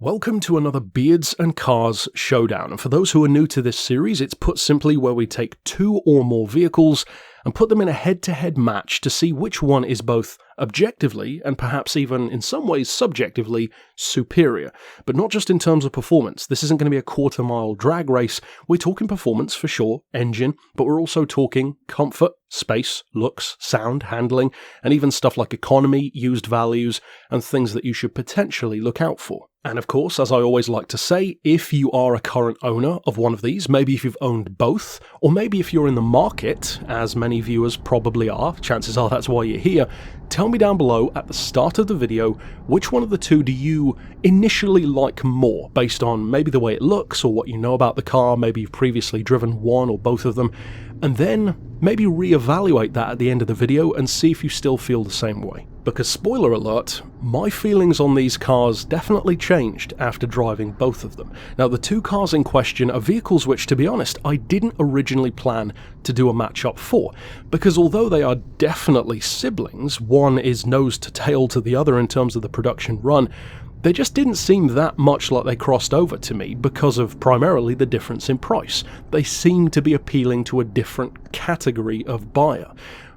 Welcome to another Beards and Cars Showdown, and for those who are new to this series, it's put simply where we take two or more vehicles and put them in a head-to-head match to see which one is both objectively and perhaps even in some ways subjectively superior. But not just in terms of performance. This isn't going to be a quarter-mile drag race. We're talking performance for sure, engine, but we're also talking comfort, space, looks, sound, handling, and even stuff like economy, used values, and things that you should potentially look out for. And of course, as I always like to say, if you are a current owner of one of these, maybe if you've owned both, or maybe if you're in the market, as many viewers probably are, chances are that's why you're here, tell me down below at the start of the video, which one of the two do you initially like more, based on maybe the way it looks, or what you know about the car, maybe you've previously driven one or both of them, and then maybe reevaluate that at the end of the video and see if you still feel the same way. Because spoiler alert, my feelings on these cars definitely changed after driving both of them. Now the two cars in question are vehicles which, to be honest, I didn't originally plan to do a matchup for, because although they are definitely siblings, one is nose to tail to the other in terms of the production run, they just didn't seem that much like they crossed over to me because of primarily the difference in price. They seemed to be appealing to a different category of buyer.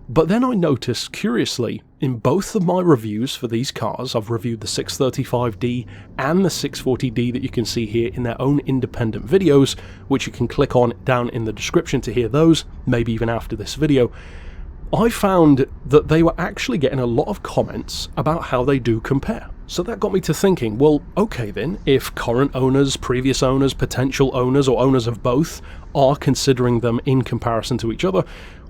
But then I noticed, curiously, in both of my reviews for these cars, I've reviewed the 635d and the 640d that you can see here in their own independent videos, which you can click on down in the description to hear those, maybe even after this video. I found that they were actually getting a lot of comments about how they do compare. So that got me to thinking, well, okay then, if current owners, previous owners, potential owners, or owners of both are considering them in comparison to each other,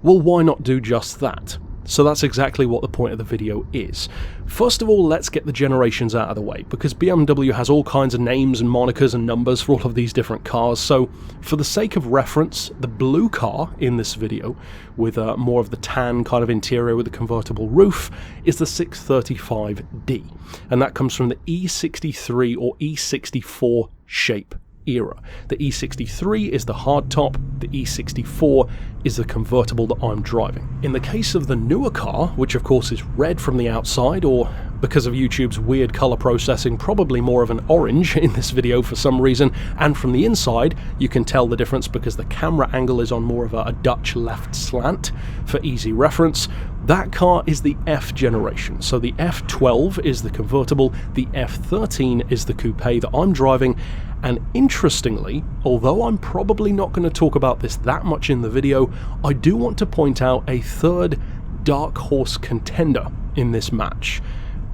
well, why not do just that? So that's exactly what the point of the video is. First of all, let's get the generations out of the way, because BMW has all kinds of names and monikers and numbers for all of these different cars, so for the sake of reference, the blue car in this video, with more of the tan kind of interior with a convertible roof, is the 635d, and that comes from the E63 or E64 shape era. The E63 is the hardtop, the E64 is the convertible that I'm driving. In the case of the newer car, which of course is red from the outside, or because of YouTube's weird color processing, probably more of an orange in this video for some reason, and from the inside you can tell the difference because the camera angle is on more of a Dutch left slant for easy reference. That car is the F generation, so the F12 is the convertible, the F13 is the coupe that I'm driving, and interestingly, although I'm probably not going to talk about this that much in the video, I do want to point out a third dark horse contender in this match.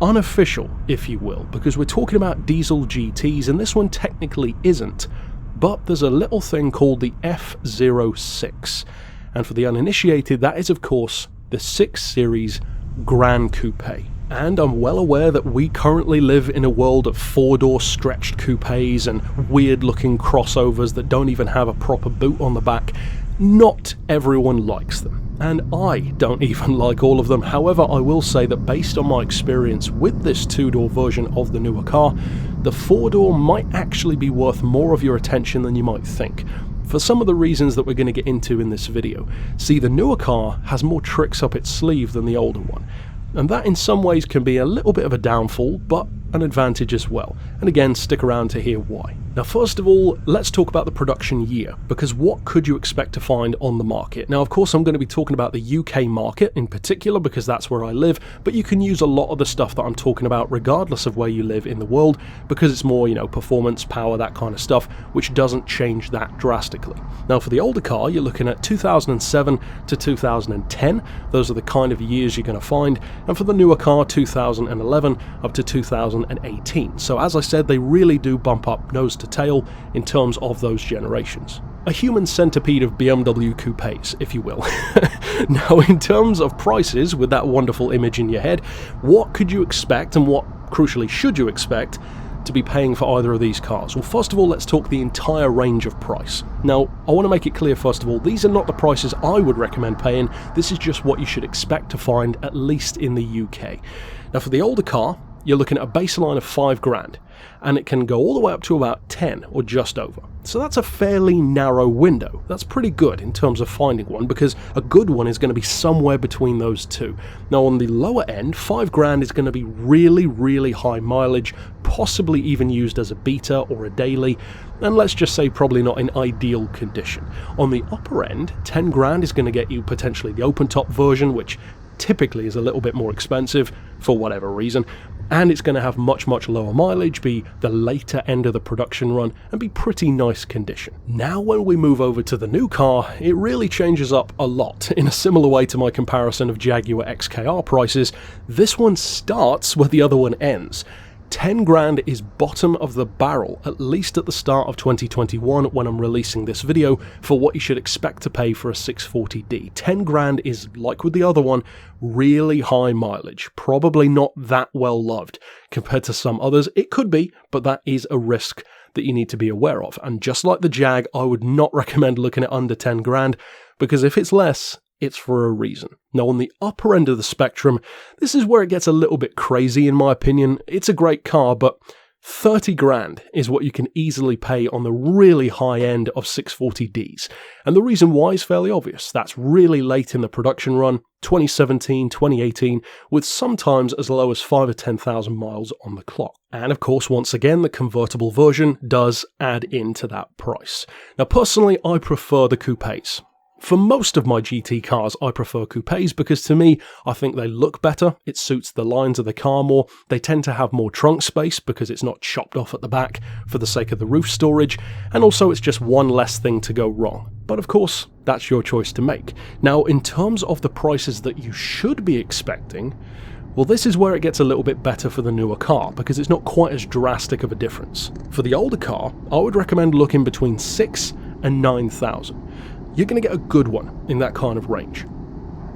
Unofficial, if you will, because we're talking about diesel GTs, and this one technically isn't, but there's a little thing called the F06, and for the uninitiated, that is of course the 6 Series Grand Coupe. And I'm well aware that we currently live in a world of 4-door stretched coupes and weird looking crossovers that don't even have a proper boot on the back. Not everyone likes them, and I don't even like all of them. However, I will say that based on my experience with this 2-door version of the newer car, the 4-door might actually be worth more of your attention than you might think, for some of the reasons that we're going to get into in this video. See, the newer car has more tricks up its sleeve than the older one, and that in some ways can be a little bit of a downfall, but an advantage as well. And again, stick around to hear why. Now first of all, let's talk about the production year, because what could you expect to find on the market? Now of course I'm going to be talking about the UK market in particular because that's where I live, but you can use a lot of the stuff that I'm talking about regardless of where you live in the world, because it's more, performance, power, that kind of stuff, which doesn't change that drastically. Now for the older car, you're looking at 2007 to 2010, those are the kind of years you're going to find, and for the newer car, 2011 up to 2018. So as I said, they really do bump up nose to tail in terms of those generations. A human centipede of BMW coupes, if you will. Now in terms of prices, with that wonderful image in your head, what could you expect, and what crucially should you expect to be paying for either of these cars? Well, first of all, let's talk the entire range of price. Now, I want to make it clear first of all, these are not the prices I would recommend paying, this is just what you should expect to find, at least in the UK. Now for the older car, you're looking at a baseline of 5 grand, and it can go all the way up to about 10 or just over. So that's a fairly narrow window. That's pretty good in terms of finding one, because a good one is going to be somewhere between those two. Now on the lower end, 5 grand is going to be really, really high mileage, possibly even used as a beta or a daily, and let's just say probably not in ideal condition. On the upper end, 10 grand is going to get you potentially the open top version, which typically is a little bit more expensive for whatever reason, and it's going to have much lower mileage, be the later end of the production run, and be pretty nice condition. Now when we move over to the new car, it really changes up a lot. In a similar way to my comparison of Jaguar XKR prices, this one starts where the other one ends. 10 grand is bottom of the barrel, at least at the start of 2021 when I'm releasing this video, for what you should expect to pay for a 640d. 10 grand is, like with the other one, really high mileage, probably not that well loved compared to some others. It could be, but that is a risk that you need to be aware of. And just like the Jag, I would not recommend looking at under 10 grand, because if it's less, it's for a reason. Now on the upper end of the spectrum, this is where it gets a little bit crazy in my opinion. It's a great car, but 30 grand is what you can easily pay on the really high end of 640ds. And the reason why is fairly obvious. That's really late in the production run, 2017, 2018, with sometimes as low as 5 or 10,000 miles on the clock. And of course, once again, the convertible version does add into that price. Now personally, I prefer the coupes. For most of my GT cars, I prefer coupes because to me, I think they look better, it suits the lines of the car more, they tend to have more trunk space because it's not chopped off at the back for the sake of the roof storage, and also it's just one less thing to go wrong. But of course, that's your choice to make. Now, in terms of the prices that you should be expecting, well, this is where it gets a little bit better for the newer car, because it's not quite as drastic of a difference. For the older car, I would recommend looking between 6,000 and 9,000. You're going to get a good one in that kind of range.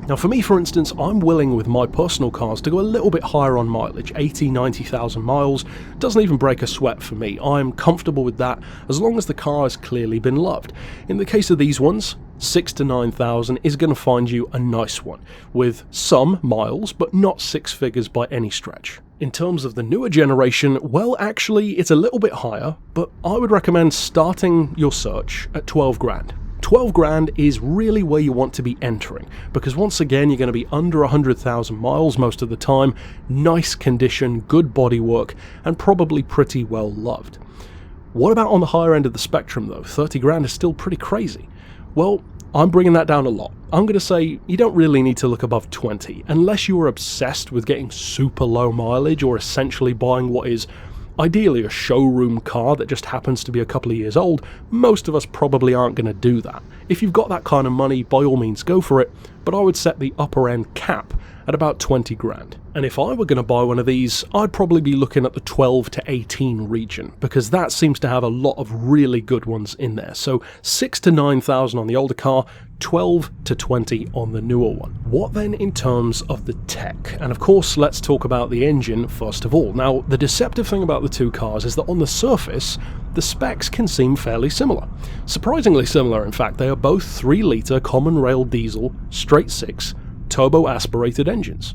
Now for me, for instance, I'm willing with my personal cars to go a little bit higher on mileage, 80, 90,000 miles, doesn't even break a sweat for me. I'm comfortable with that as long as the car has clearly been loved. In the case of these ones, 6,000 to 9,000 is going to find you a nice one, with some miles, but not 6 figures by any stretch. In terms of the newer generation, well actually it's a little bit higher, but I would recommend starting your search at 12 grand. 12 grand is really where you want to be entering, because once again you're going to be under 100,000 miles most of the time, nice condition, good bodywork, and probably pretty well loved. What about on the higher end of the spectrum though? 30 grand is still pretty crazy. Well, I'm bringing that down a lot. I'm going to say you don't really need to look above 20, unless you are obsessed with getting super low mileage or essentially buying what is ideally a showroom car that just happens to be a couple of years old. Most of us probably aren't going to do that. If you've got that kind of money, by all means go for it, but I would set the upper end cap at about 20 grand. And if I were going to buy one of these, I'd probably be looking at the 12 to 18 region, because that seems to have a lot of really good ones in there. So 6,000 to 9,000 on the older car, 12 to 20 on the newer one. What then in terms of the tech? And of course, let's talk about the engine first of all. Now, the deceptive thing about the two cars is that on the surface, the specs can seem fairly similar. Surprisingly similar, in fact. They are both 3-litre common rail diesel, straight 6, turbo aspirated engines.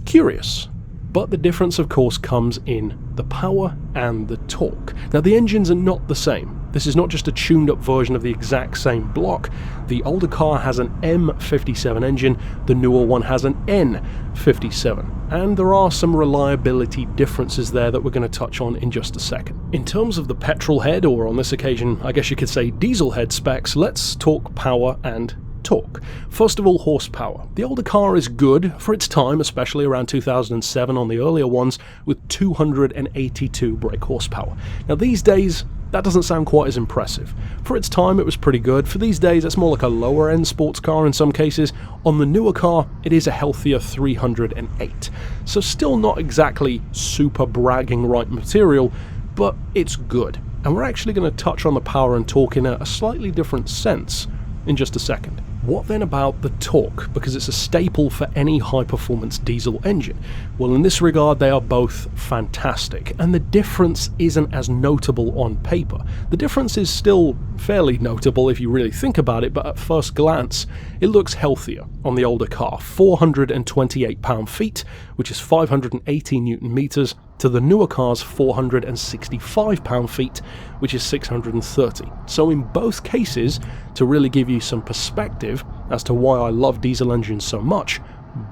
Curious, but the difference of course comes in the power and the torque. Now the engines are not the same. This is not just a tuned up version of the exact same block. The older car has an M57 engine, the newer one has an N57, and there are some reliability differences there that we're going to touch on in just a second. In terms of the petrol head, or on this occasion I guess you could say diesel head specs, let's talk power and torque. First of all, horsepower. The older car is good for its time, especially around 2007 on the earlier ones, with 282 brake horsepower. Now these days, that doesn't sound quite as impressive. For its time, it was pretty good. For these days, it's more like a lower end sports car in some cases. On the newer car, it is a healthier 308. So still not exactly super bragging right material, but it's good. And we're actually going to touch on the power and torque in a slightly different sense in just a second. What then about the torque? Because it's a staple for any high-performance diesel engine. Well, in this regard, they are both fantastic, and the difference isn't as notable on paper. The difference is still fairly notable if you really think about it, but at first glance, it looks healthier on the older car. 428 pound-feet, which is 580 newton meters, to the newer car's 465 pound-feet, which is 630. So in both cases, to really give you some perspective as to why I love diesel engines so much,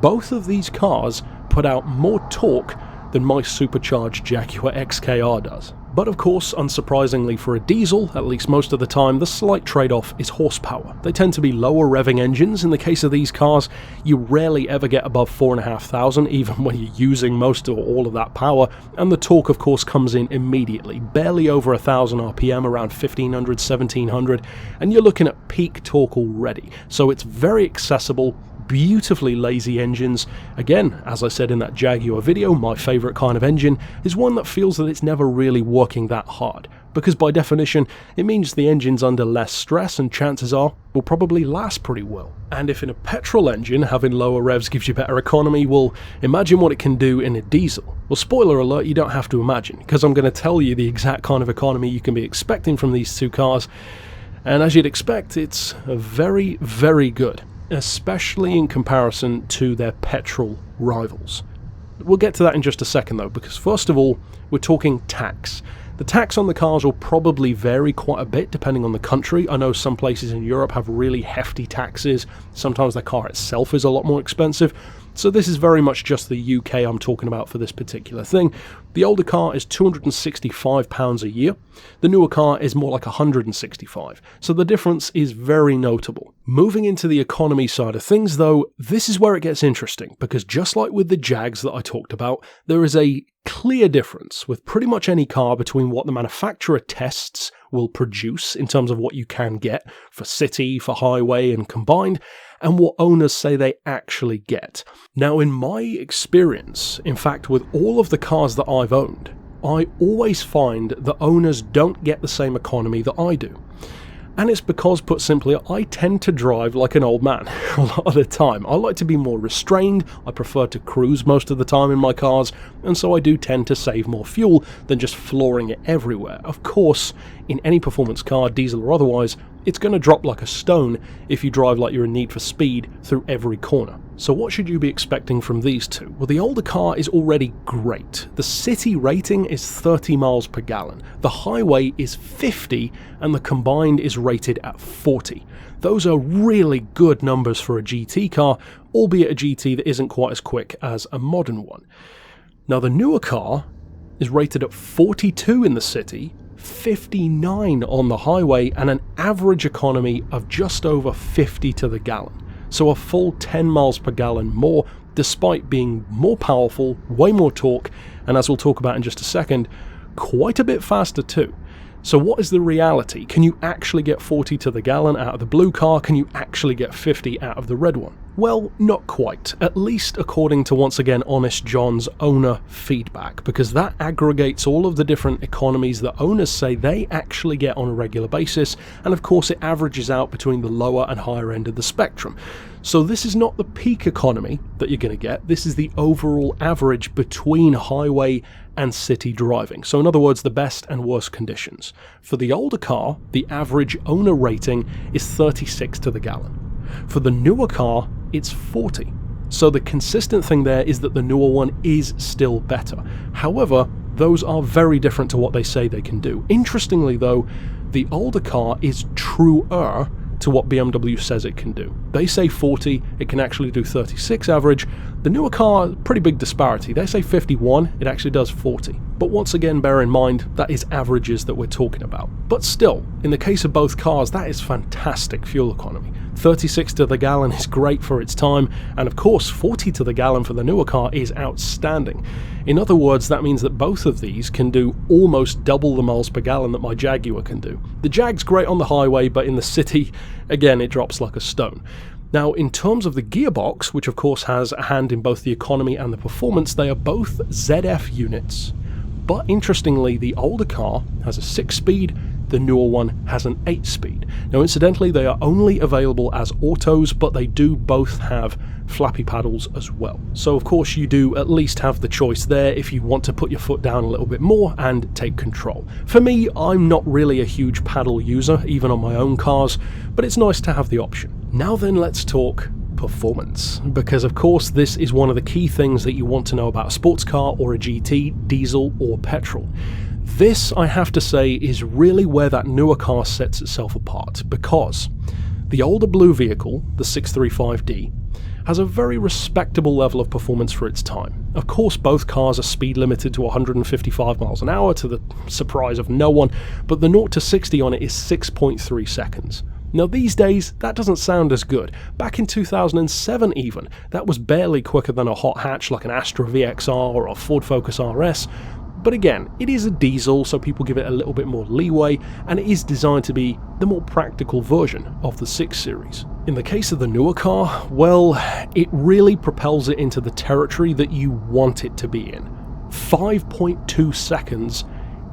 both of these cars put out more torque than my supercharged Jaguar XKR does. But of course, unsurprisingly for a diesel, at least most of the time, the slight trade-off is horsepower. They tend to be lower revving engines. In the case of these cars, you rarely ever get above 4,500, even when you're using most or all of that power, and the torque of course comes in immediately, barely over 1,000 RPM, around 1,500, 1,700, and you're looking at peak torque already. So it's very accessible, beautifully lazy engines. Again, as I said in that Jaguar video, my favourite kind of engine is one that feels that it's never really working that hard, because by definition it means the engine's under less stress and chances are will probably last pretty well. And if in a petrol engine having lower revs gives you better economy, well, imagine what it can do in a diesel. Well, spoiler alert, you don't have to imagine, because I'm going to tell you the exact kind of economy you can be expecting from these two cars, and as you'd expect, it's very, very good, especially in comparison to their petrol rivals. We'll get to that in just a second though, because first of all, we're talking tax. The tax on the cars will probably vary quite a bit depending on the country. I know some places in Europe have really hefty taxes, sometimes the car itself is a lot more expensive, so this is very much just the UK I'm talking about for this particular thing. The older car is £265 a year, the newer car is more like £165, so the difference is very notable. Moving into the economy side of things though, this is where it gets interesting, because just like with the Jags that I talked about, there is a clear difference with pretty much any car between what the manufacturer tests will produce in terms of what you can get for city, for highway and combined, and what owners say they actually get. Now in my experience, in fact with all of the cars that I've owned, I always find that owners don't get the same economy that I do. And it's because, put simply, I tend to drive like an old man a lot of the time. I like to be more restrained, I prefer to cruise most of the time in my cars, and so I do tend to save more fuel than just flooring it everywhere. Of course, in any performance car, diesel or otherwise, it's going to drop like a stone if you drive like you're in Need for Speed through every corner. So what should you be expecting from these two? Well, the older car is already great. The city rating is 30 miles per gallon, the highway is 50, and the combined is rated at 40. Those are really good numbers for a GT car, albeit a GT that isn't quite as quick as a modern one. Now the newer car is rated at 42 in the city, 59 on the highway, and an average economy of just over 50 to the gallon. So a full 10 miles per gallon more, despite being more powerful, way more torque, and as we'll talk about in just a second, quite a bit faster too. So what is the reality? Can you actually get 40 to the gallon out of the blue car? Can you actually get 50 out of the red one? Well, not quite, at least according to, once again, Honest John's owner feedback, because that aggregates all of the different economies that owners say they actually get on a regular basis, and of course it averages out between the lower and higher end of the spectrum. So this is not the peak economy that you're going to get, this is the overall average between highway and city driving. So in other words, the best and worst conditions. For the older car, the average owner rating is 36 to the gallon. For the newer car, it's 40. So the consistent thing there is that the newer one is still better. However, those are very different to what they say they can do. Interestingly though, the older car is truer to what BMW says it can do. They say 40, it can actually do 36 average. The newer car, pretty big disparity. They say 51, it actually does 40. But once again, bear in mind, that is averages that we're talking about. But still, in the case of both cars, that is fantastic fuel economy. 36 to the gallon is great for its time, and of course 40 to the gallon for the newer car is outstanding. In other words, that means that both of these can do almost double the miles per gallon that my Jaguar can do. The Jag's great on the highway, but in the city, again, it drops like a stone. Now, in terms of the gearbox, which of course has a hand in both the economy and the performance, they are both ZF units. But interestingly, the older car has a 6-speed, the newer one has an 8-speed. Now incidentally, they are only available as autos, but they do both have flappy paddles as well. So of course you do at least have the choice there if you want to put your foot down a little bit more and take control. For me, I'm not really a huge paddle user, even on my own cars, but it's nice to have the option. Now then, let's talk performance, because of course this is one of the key things that you want to know about a sports car or a GT, diesel or petrol. This, I have to say, is really where that newer car sets itself apart, because the older blue vehicle, the 635d, has a very respectable level of performance for its time. Of course, both cars are speed limited to 155 miles an hour, to the surprise of no one, but the 0 to 60 on it is 6.3 seconds. Now these days, that doesn't sound as good. Back in 2007 even, that was barely quicker than a hot hatch like an Astra VXR or a Ford Focus RS. But again, it is a diesel, so people give it a little bit more leeway, and it is designed to be the more practical version of the 6 Series. In the case of the newer car, well, it really propels it into the territory that you want it to be in. 5.2 seconds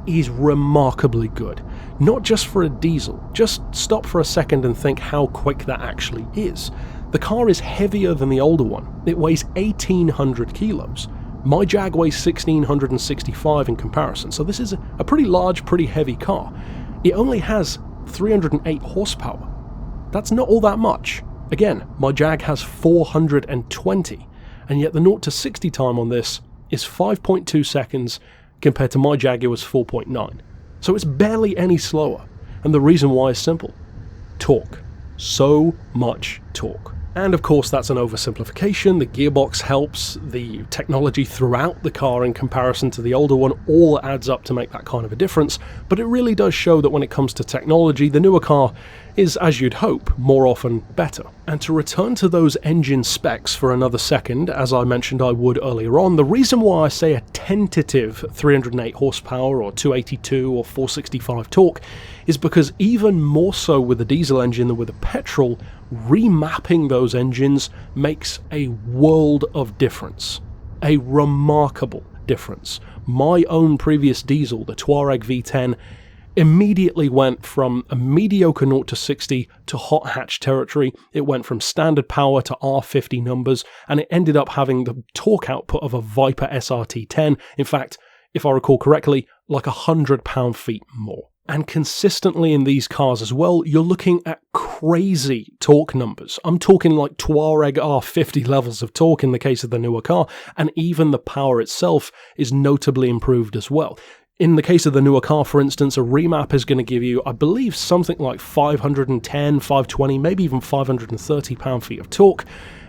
is remarkably good. Not just for a diesel, just stop for a second and think how quick that actually is. The car is heavier than the older one. It weighs 1,800 kilos. My Jag weighs 1,665 in comparison, so this is a pretty large, pretty heavy car. It only has 308 horsepower. That's not all that much. Again, my Jag has 420, and yet the 0 to 60 time on this is 5.2 seconds compared to my Jaguar's 4.9. So it's barely any slower, and the reason why is simple. Torque. So much torque. And of course that's an oversimplification. The gearbox helps, the technology throughout the car in comparison to the older one all adds up to make that kind of a difference, but it really does show that when it comes to technology, the newer car is, as you'd hope, more often better. And to return to those engine specs for another second, as I mentioned I would earlier on, the reason why I say a tentative 308 horsepower or 282 or 465 torque is because even more so with the diesel engine than with a petrol, remapping those engines makes a world of difference. A remarkable difference. My own previous diesel, the Touareg V10, immediately went from a mediocre 0 to 60 to hot hatch territory. It went from standard power to R50 numbers, and it ended up having the torque output of a Viper SRT10. In fact, if I recall correctly, like 100 pound-feet more. And consistently in these cars as well, you're looking at crazy torque numbers. I'm talking like Touareg R50 levels of torque in the case of the newer car, and even the power itself is notably improved as well. In the case of the newer car, for instance, a remap is going to give you, I believe, something like 510, 520, maybe even 530 pound-feet of torque,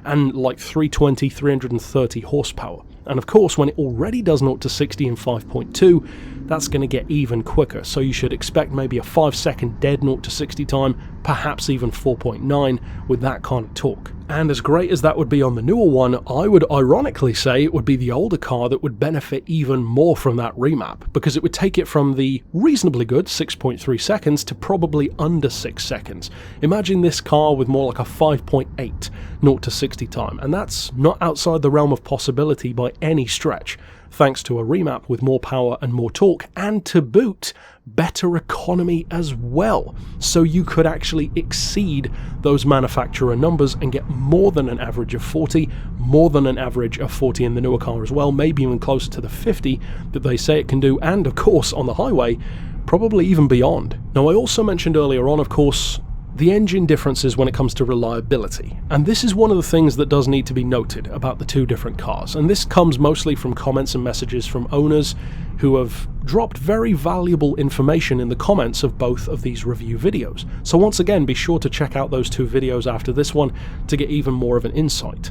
and like 320, 330 horsepower. And of course, when it already does 0 to 60 in 5.2, that's going to get even quicker, so you should expect maybe a 5-second dead 0 to 60 time, perhaps even 4.9 with that kind of torque. And as great as that would be on the newer one, I would ironically say it would be the older car that would benefit even more from that remap, because it would take it from the reasonably good 6.3 seconds to probably under 6 seconds. Imagine this car with more like a 5.8 0 to 60 time, and that's not outside the realm of possibility by any stretch, thanks to a remap with more power and more torque, and to boot, better economy as well. So you could actually exceed those manufacturer numbers and get more than an average of 40, more than an average of 40 in the newer car as well, maybe even closer to the 50 that they say it can do, and of course on the highway, probably even beyond. Now I also mentioned earlier on, of course, the engine differences when it comes to reliability, and this is one of the things that does need to be noted about the two different cars, and this comes mostly from comments and messages from owners who have dropped very valuable information in the comments of both of these review videos. So once again, be sure to check out those two videos after this one to get even more of an insight.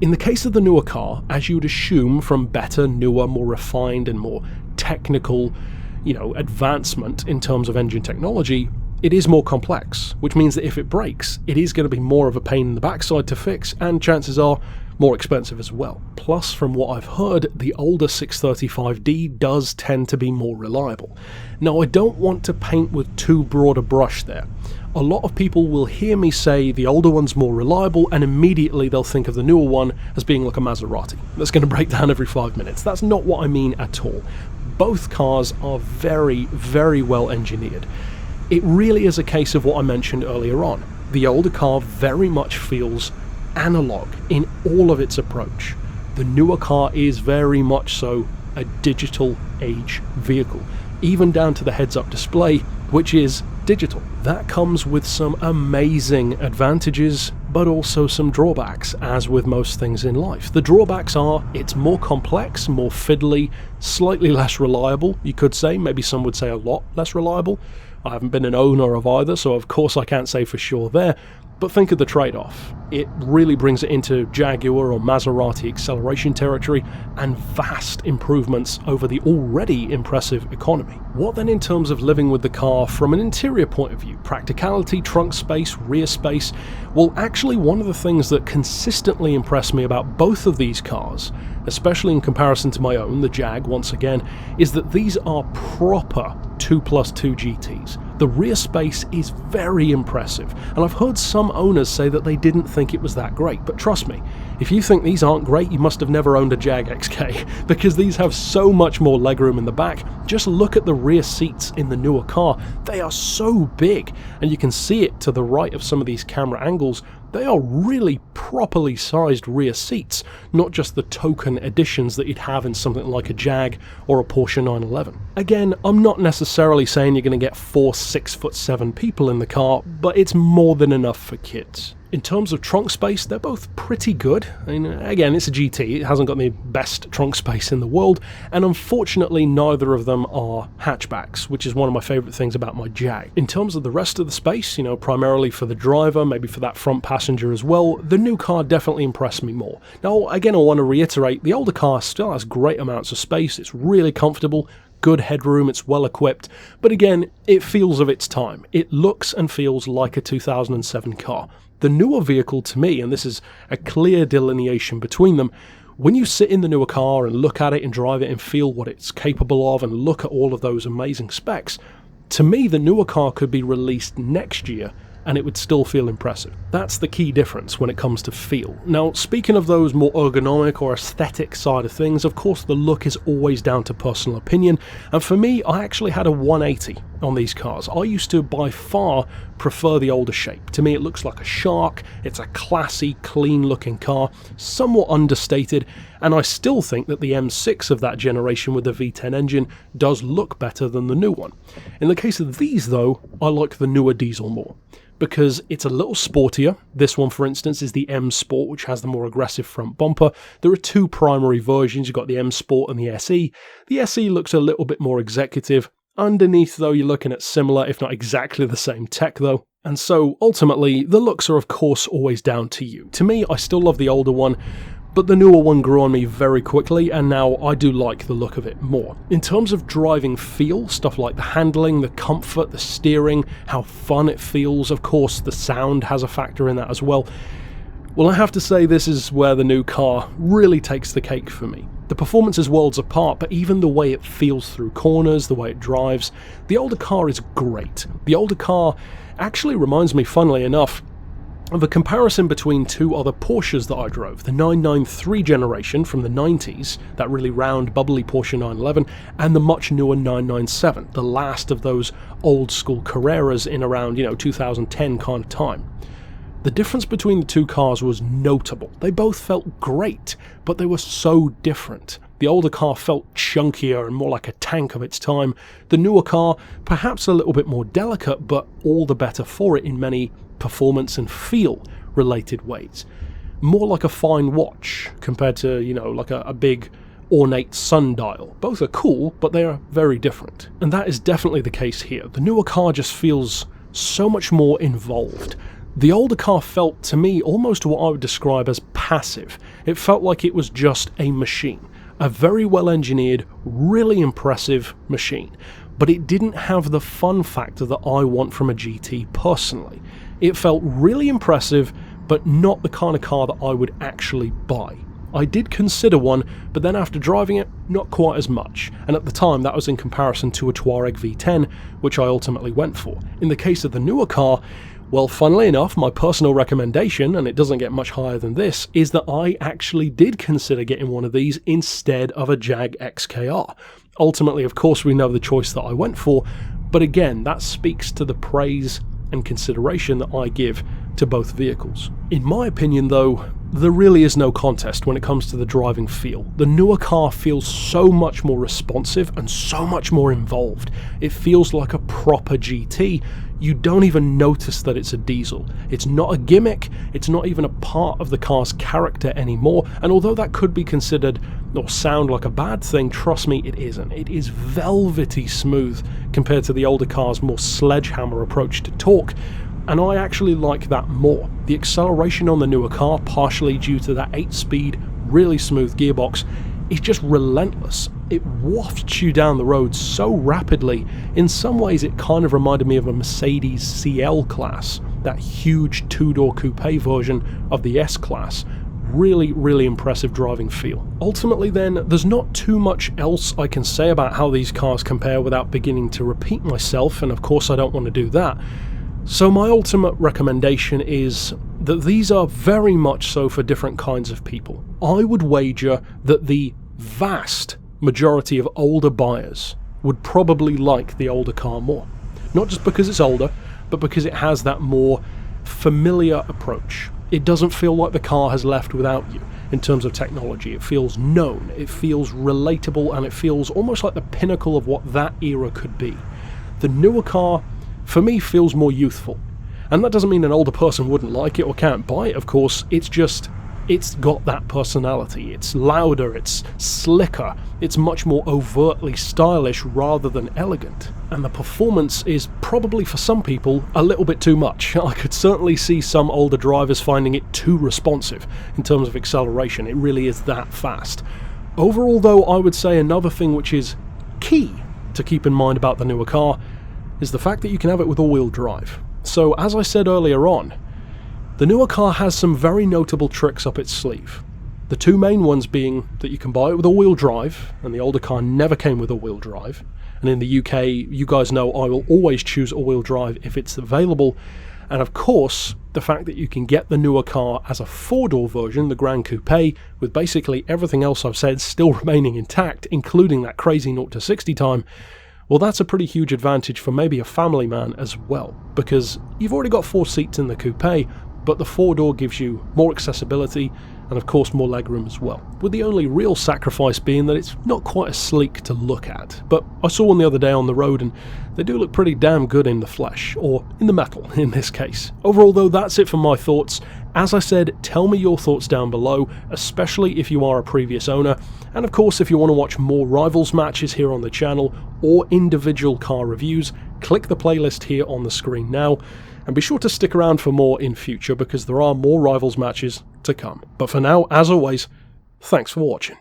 In the case of the newer car, as you would assume from better, newer, more refined and more technical, advancement in terms of engine technology, it is more complex, which means that if it breaks, it is going to be more of a pain in the backside to fix, and chances are more expensive as well. Plus, from what I've heard, the older 635d does tend to be more reliable. Now, I don't want to paint with too broad a brush there. A lot of people will hear me say the older one's more reliable, and immediately they'll think of the newer one as being like a Maserati that's going to break down every 5 minutes. That's not what I mean at all. Both cars are very, very well engineered. It really is a case of what I mentioned earlier on. The older car very much feels analog in all of its approach. The newer car is very much so a digital age vehicle, even down to the heads-up display, which is digital. That comes with some amazing advantages, but also some drawbacks, as with most things in life. The drawbacks are it's more complex, more fiddly, slightly less reliable, you could say, maybe some would say a lot less reliable. I haven't been an owner of either, so of course I can't say for sure there, but think of the trade-off. It really brings it into Jaguar or Maserati acceleration territory and vast improvements over the already impressive economy. What then in terms of living with the car from an interior point of view? Practicality, trunk space, rear space? Well, actually one of the things that consistently impressed me about both of these cars, especially in comparison to my own, the Jag once again, is that these are proper 2+2 GTs. The rear space is very impressive, and I've heard some owners say that they didn't think it was that great, but trust me, if you think these aren't great, you must have never owned a Jag XK, because these have so much more legroom in the back. Just look at the rear seats in the newer car. They are so big, and you can see it to the right of some of these camera angles. They are really properly sized rear seats, not just the token additions that you'd have in something like a Jag or a Porsche 911. Again, I'm not necessarily saying you're going to get 4 6'7" people in the car, but it's more than enough for kids. In terms of trunk space, they're both pretty good. I mean, again, it's a GT, it hasn't got the best trunk space in the world, and unfortunately neither of them are hatchbacks, which is one of my favourite things about my Jag. In terms of the rest of the space, primarily for the driver, maybe for that front passenger as well, the new car definitely impressed me more. Now, again, I want to reiterate, the older car still has great amounts of space, it's really comfortable, good headroom, it's well equipped, but again, it feels of its time. It looks and feels like a 2007 car. The newer vehicle to me, and this is a clear delineation between them, when you sit in the newer car and look at it and drive it and feel what it's capable of and look at all of those amazing specs, to me the newer car could be released next year and it would still feel impressive. That's the key difference when it comes to feel. Now, speaking of those more ergonomic or aesthetic side of things, of course the look is always down to personal opinion, and for me, I actually had a 180 on these cars. I used to by far prefer the older shape. To me it looks like a shark, it's a classy, clean looking car, somewhat understated, and I still think that the M6 of that generation with the V10 engine does look better than the new one. In the case of these though, I like the newer diesel more, because it's a little sportier. This one, for instance, is the M Sport, which has the more aggressive front bumper. There are two primary versions. You've got the M Sport and the SE. The SE looks a little bit more executive. Underneath, though, you're looking at similar, if not exactly the same tech, though. And so, ultimately, the looks are, of course, always down to you. To me, I still love the older one, but the newer one grew on me very quickly, and now I do like the look of it more. In terms of driving feel, stuff like the handling, the comfort, the steering, how fun it feels, of course the sound has a factor in that as well. Well, I have to say this is where the new car really takes the cake for me. The performance is worlds apart, but even the way it feels through corners, the way it drives, the older car is great. The older car actually reminds me, funnily enough, of a comparison between two other Porsches that I drove, the 993 generation from the 90s, that really round bubbly Porsche 911, and the much newer 997, the last of those old school Carreras in around 2010 kind of time. The difference between the two cars was notable. They both felt great, but they were so different. The older car felt chunkier and more like a tank of its time. The newer car, perhaps a little bit more delicate, but all the better for it in many performance and feel related ways. More like a fine watch compared to, like a big ornate sundial. Both are cool, but they are very different. And that is definitely the case here. The newer car just feels so much more involved. The older car felt, to me, almost what I would describe as passive. It felt like it was just a machine. A very well engineered, really impressive machine. But it didn't have the fun factor that I want from a GT personally. It felt really impressive, but not the kind of car that I would actually buy. I did consider one, but then after driving it, not quite as much, and at the time that was in comparison to a Touareg V10, which I ultimately went for. In the case of the newer car, well, funnily enough, my personal recommendation, and it doesn't get much higher than this, is that I actually did consider getting one of these instead of a Jag XKR. Ultimately, of course, we know the choice that I went for, But again, that speaks to the praise and consideration that I give to both vehicles. In my opinion though, there really is no contest when it comes to the driving feel. The newer car feels so much more responsive and so much more involved. It feels like a proper GT. You don't even notice that it's a diesel. It's not a gimmick, it's not even a part of the car's character anymore, and although that could be considered or sound like a bad thing, trust me, it isn't. It is velvety smooth compared to the older car's more sledgehammer approach to torque, and I actually like that more. The acceleration on the newer car, partially due to that 8-speed, really smooth gearbox, is just relentless. It wafts you down the road so rapidly. In some ways it kind of reminded me of a Mercedes CL class, that huge two-door coupe version of the S-Class. Really, really impressive driving feel. Ultimately then, there's not too much else I can say about how these cars compare without beginning to repeat myself, and of course I don't want to do that. So my ultimate recommendation is that these are very much so for different kinds of people. I would wager that the vast majority of older buyers would probably like the older car more. Not just because it's older, but because it has that more familiar approach. It doesn't feel like the car has left without you in terms of technology. It feels known, it feels relatable, and it feels almost like the pinnacle of what that era could be. The newer car, for me, feels more youthful. And that doesn't mean an older person wouldn't like it or can't buy it, of course. It's just, it's got that personality. It's louder, it's slicker, it's much more overtly stylish rather than elegant. And the performance is probably, for some people, a little bit too much. I could certainly see some older drivers finding it too responsive in terms of acceleration. It really is that fast. Overall though, I would say another thing which is key to keep in mind about the newer car is the fact that you can have it with all-wheel drive. So as I said earlier on, the newer car has some very notable tricks up its sleeve. The two main ones being that you can buy it with all-wheel drive, and the older car never came with all-wheel drive. And in the UK, you guys know I will always choose all-wheel drive if it's available. And of course, the fact that you can get the newer car as a four-door version, the Grand Coupe, with basically everything else I've said still remaining intact, including that crazy 0 to 60 time, well, that's a pretty huge advantage for maybe a family man as well, because you've already got 4 seats in the coupe, but the 4-door gives you more accessibility and of course more legroom as well, with the only real sacrifice being that it's not quite as sleek to look at. But I saw one the other day on the road and they do look pretty damn good in the flesh, or in the metal in this case. Overall though, that's it for my thoughts. As I said, tell me your thoughts down below, especially if you are a previous owner, and of course if you want to watch more Rivals matches here on the channel, or individual car reviews, click the playlist here on the screen now, and be sure to stick around for more in future because there are more Rivals matches to come. But for now, as always, thanks for watching.